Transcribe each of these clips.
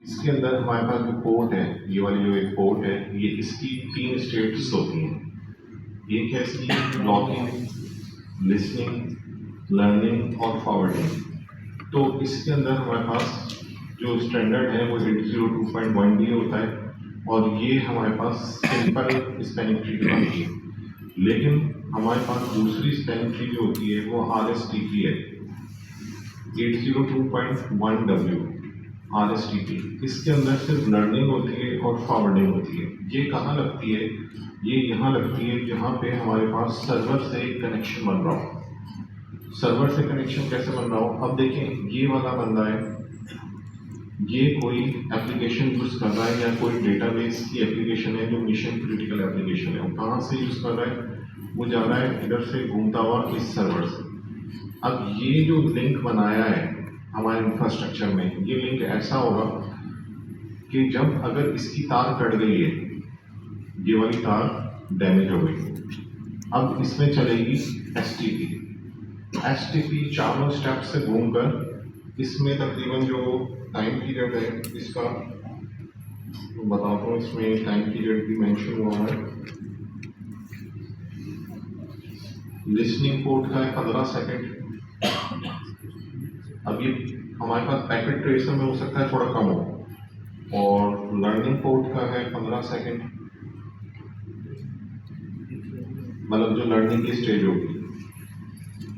इसके अंदर हमारे पास जो पोर्ट है, ये वाली जो एक पोर्ट है, ये इसकी 3 स्टेट्स होती हैं। एक है इसकी ब्लॉकिंग, लिसनिंग, लर्निंग और फॉरवर्डिंग। तो इसके अंदर हमारे पास जो स्टैंडर्ड है वो 802.1d होता है और ये हमारे पास सिंपल स्पेलिंग ट्री बनाती है। लेकिन हमारे पास दूसरी स्पेलिंग ट्री जो होती है वो RSTP है, 802.1w RSTP। इसके अंदर सिर्फ लर्निंग होती है और फॉरवर्डिंग होती है। ये कहाँ लगती है? ये यहाँ लगती है जहाँ पे हमारे पास सर्वर से कनेक्शन बन रहा हो। सर्वर से कनेक्शन कैसे बन रहा हो? अब देखें, ये वाला बंदा है, ये कोई एप्लीकेशन यूज़ कर रहा है या कोई डेटाबेस की एप्लीकेशन है जो मिशन क्रिटिकल एप्लीकेशन है। वो कहाँ से यूज़ कर रहा है? वो जा रहा है इधर से घूमता हुआ इस सर्वर से। अब ये जो लिंक बनाया है हमारे इंफ्रास्ट्रक्चर में, ये लिंक ऐसा होगा कि जब अगर इसकी तार कट गई है, ये वाली तार डैमेज हो गई, अब इसमें चलेगी STP। STP चारों स्टेप से घूमकर इसमें तकरीबन जो टाइम पीरियड है इसका बताता हूँ, इसमें टाइम पीरियड भी मेंशन हुआ है। लिसनिंग पोर्ट का है 15 सेकेंड। अब ये हमारे पास पैकेट ट्रेसर में हो सकता है थोड़ा कम हो। और लर्निंग पोर्ट का है 15 सेकेंड, मतलब जो लर्निंग की स्टेज होगी।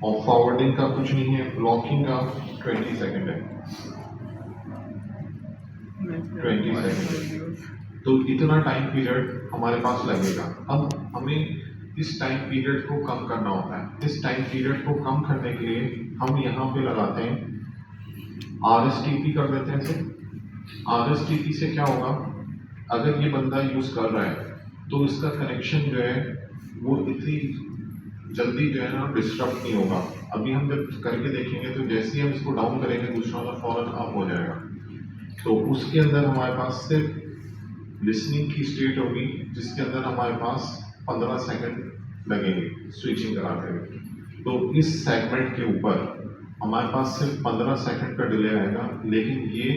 और फॉरवर्डिंग का कुछ नहीं है। ब्लॉकिंग का 20 सेकेंड है, 20 सेकेंड। तो इतना टाइम पीरियड हमारे पास लगेगा। अब हमें इस टाइम पीरियड को कम करना होता है। इस टाइम पीरियड को कम करने के लिए हम यहाँ पे लगाते हैं RSTP कर देते हैं इसे। RSTP से क्या होगा? अगर ये बंदा यूज़ कर रहा है तो इसका कनेक्शन जो है वो इतनी जल्दी जो है ना डिस्टर्ब नहीं होगा। अभी हम जब करके देखेंगे तो जैसे ही हम इसको डाउन करेंगे दूसरा वाला फौरन अप हो जाएगा। तो उसके अंदर हमारे पास सिर्फ लिसनिंग की स्टेट होगी जिसके अंदर हमारे पास 15 सेकंड लगेंगे स्विचिंग कराते हुए। तो इस सेगमेंट के ऊपर हमारे पास सिर्फ 15 सेकंड का डिले आएगा, लेकिन ये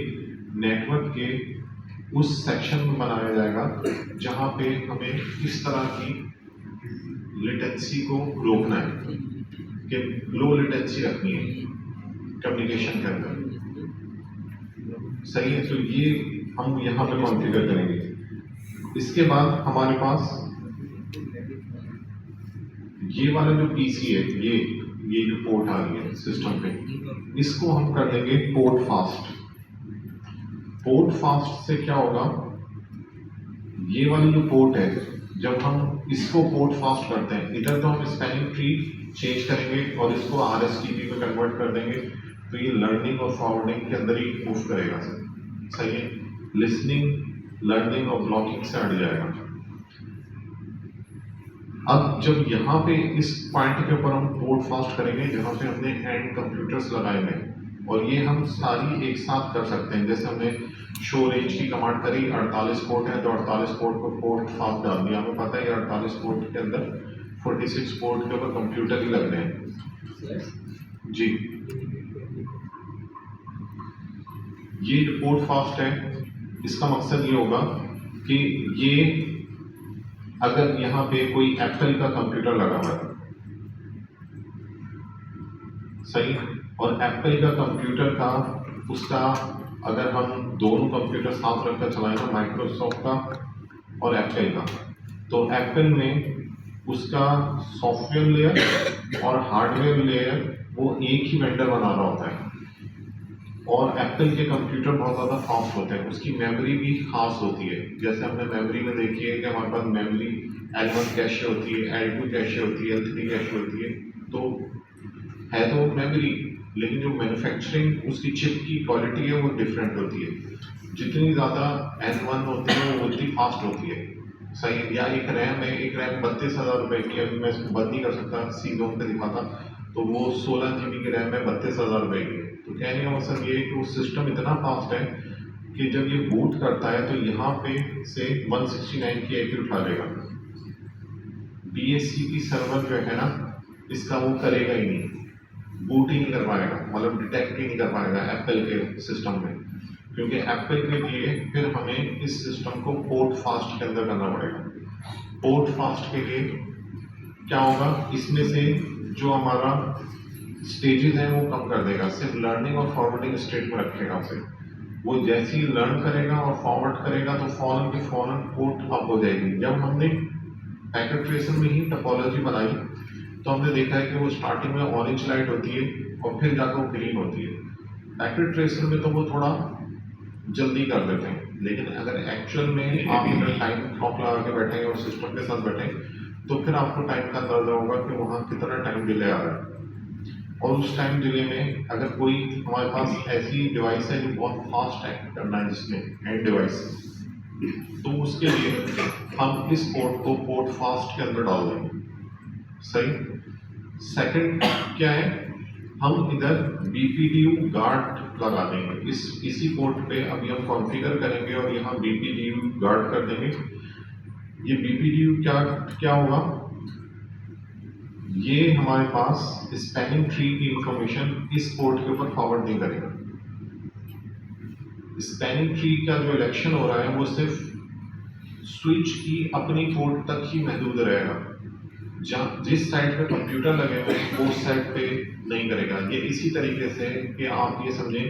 नेटवर्क के उस सेक्शन में बनाया जाएगा जहाँ पे हमें इस तरह की लेटेंसी को रोकना है कि लो लेटेंसी रखनी है कम्युनिकेशन के अंदर। सही है, तो ये हम यहाँ पे कॉन्फ़िगर करेंगे। इसके बाद हमारे पास ये वाला जो PC है, ये जो पोर्ट आ रही है सिस्टम पे, इसको हम कर देंगे पोर्ट फास्ट। पोर्ट फास्ट से क्या होगा? ये वाली जो पोर्ट है, जब हम इसको पोर्ट फास्ट करते हैं, इधर तो हम स्पेलिंग ट्री चेंज करेंगे और इसको RSTP में कन्वर्ट कर देंगे, तो ये लर्निंग और फॉरवर्डिंग के अंदर ही मूव करेगा। सही है, लिसनिंग, लर्निंग और ब्लॉकिंग से हट जाएगा। अब जब यहाँ पे इस पॉइंट के ऊपर हम पोर्ट फास्ट करेंगे जहाँ पे हमने एंड कंप्यूटर्स लगाए हैं, और ये हम सारी एक साथ कर सकते हैं। जैसे हमने शो रेंज की कमांड करी, 48 पोर्ट है तो 48 पोर्ट को पोर्ट फास्ट डाल दिया। हमें पता है कि 48 पोर्ट के अंदर 46 पोर्ट के ऊपर कंप्यूटर ही लग रहे हैं जी। ये जो पोर्ट फास्ट है इसका मकसद ये होगा कि ये अगर यहाँ पे कोई एप्पल का कंप्यूटर लगा हुआ है, सही, और एप्पल का कंप्यूटर का उसका अगर हम दोनों कंप्यूटर साथ रखकर चलाएंगे, माइक्रोसॉफ्ट का और एप्पल का, तो एप्पल में उसका सॉफ्टवेयर लेयर और हार्डवेयर लेयर वो एक ही वेंडर बना रहा होता है। और एप्पल के कंप्यूटर बहुत ज़्यादा फास्ट होते हैं, उसकी मेमोरी भी खास होती है। जैसे हमने मेमोरी में देखी है कि हमारे पास मेमोरी L1 कैशे होती है, L2 कैशे होती है, L3 कैशे होती है। तो है तो मेमोरी, लेकिन जो मैन्युफैक्चरिंग उसकी चिप की क्वालिटी है वो डिफरेंट होती है। जितनी ज़्यादा N1 होती है वो उतनी फास्ट होती है। सही है, या एक रैम है, एक रैम 32,000 रुपये की, अभी मैं इसको बंद नहीं कर सकता, C-ROM पे दिखाता, तो वो 16 GB की रैम है, 32,000 रुपये की है। तो कहने का मतलब ये है कि वो सिस्टम इतना फास्ट है कि जब ये बूट करता है तो यहाँ पे से 169 की IP उठा लेगा। DHCP सर्वर जो है ना, इसका वो करेगा ही नहीं, बूट ही नहीं कर पाएगा, मतलब डिटेक्ट ही नहीं कर पाएगा एप्पल के सिस्टम में। क्योंकि एप्पल के लिए फिर हमें इस सिस्टम को पोर्ट फास्ट के अंदर करना पड़ेगा। पोर्ट फास्ट के लिए क्या होगा, इसमें से जो हमारा स्टेजेस हैं वो कम कर देगा, सिर्फ लर्निंग और फॉरवर्डिंग स्टेट में रखेगा उसे। वो जैसे ही लर्न करेगा और फॉरवर्ड करेगा तो फौरन की फौरन पोर्ट अप हो जाएगी। जब हमने पैकेट ट्रेसर में ही टोपोलॉजी बनाई तो हमने देखा है कि वो स्टार्टिंग में ऑरेंज लाइट होती है और फिर जाकर वो ग्रीन होती है। पैकेट ट्रेसर में तो वो थोड़ा जल्दी कर देते हैं, लेकिन अगर एक्चुअल में आप अगर टाइम क्लॉक लगा के बैठेंगे और सिस्टम के साथ बैठेंगे तो फिर आपको टाइम का अंदाजा होगा कि वहाँ कितना टाइम डिले आ रहा है। और उस टाइम डिले में अगर कोई हमारे पास ऐसी डिवाइस है जो बहुत फास्ट एक्ट करना है, जिसमें एंड डिवाइस, तो उसके लिए हम इस पोर्ट को पोर्ट फास्ट के अंदर डाल देंगे। सही। सेकंड क्या है, हम इधर BPDU गार्ड लगा देंगे इसी पोर्ट पे। अभी हम कॉन्फ़िगर करेंगे और यहाँ BPDU गार्ड कर देंगे। ये BPDU क्या होगा, ये हमारे पास स्पैनिंग ट्री की इंफॉर्मेशन इस पोर्ट के ऊपर फॉरवर्ड नहीं करेगा। स्पैनिंग ट्री का जो इलेक्शन हो रहा है वो सिर्फ स्विच की अपनी पोर्ट तक ही महदूद रहेगा। जहाँ जिस साइड पे कंप्यूटर लगे हुए हैं उस साइड पे नहीं करेगा। ये इसी तरीके से कि आप ये समझें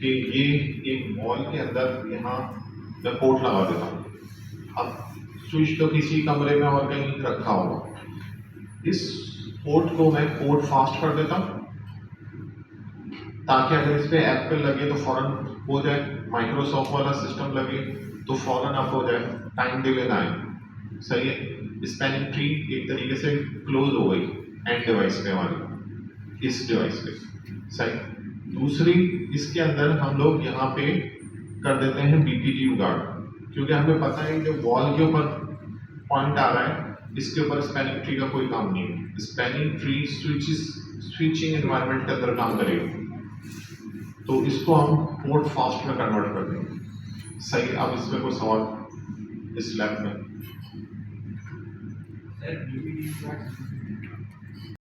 कि ये एक वॉल के अंदर यहाँ मैं पोर्ट लगा देता हूँ। अब स्विच तो किसी कमरे में और कहीं रखा होगा, इस पोर्ट को मैं पोर्ट फास्ट कर देता हूँ ताकि अगर इस पे एप्पल लगे तो फौरन हो जाए, माइक्रोसॉफ्ट वाला सिस्टम लगे तो फौरन आप हो जाए, टाइम डिले ना आए। सही है। स्पैनिंग ट्री एक तरीके से क्लोज हो गई एंड डिवाइस पे हमारी, इस डिवाइस पे। सही। दूसरी, इसके अंदर हम लोग यहाँ पे कर देते हैं BPDU गार्ड, क्योंकि हमें पता है कि वॉल के ऊपर पॉइंट आ रहा है, इसके ऊपर स्पैनिंग ट्री का कोई काम नहीं है। स्पैनिंग ट्री स्विचिंग एनवायरनमेंट के अंदर काम करेगा, तो इसको हम पोर्ट फास्ट में कन्वर्ट कर देंगे। सही। अब इसमें कोई सवाल इस लैब में?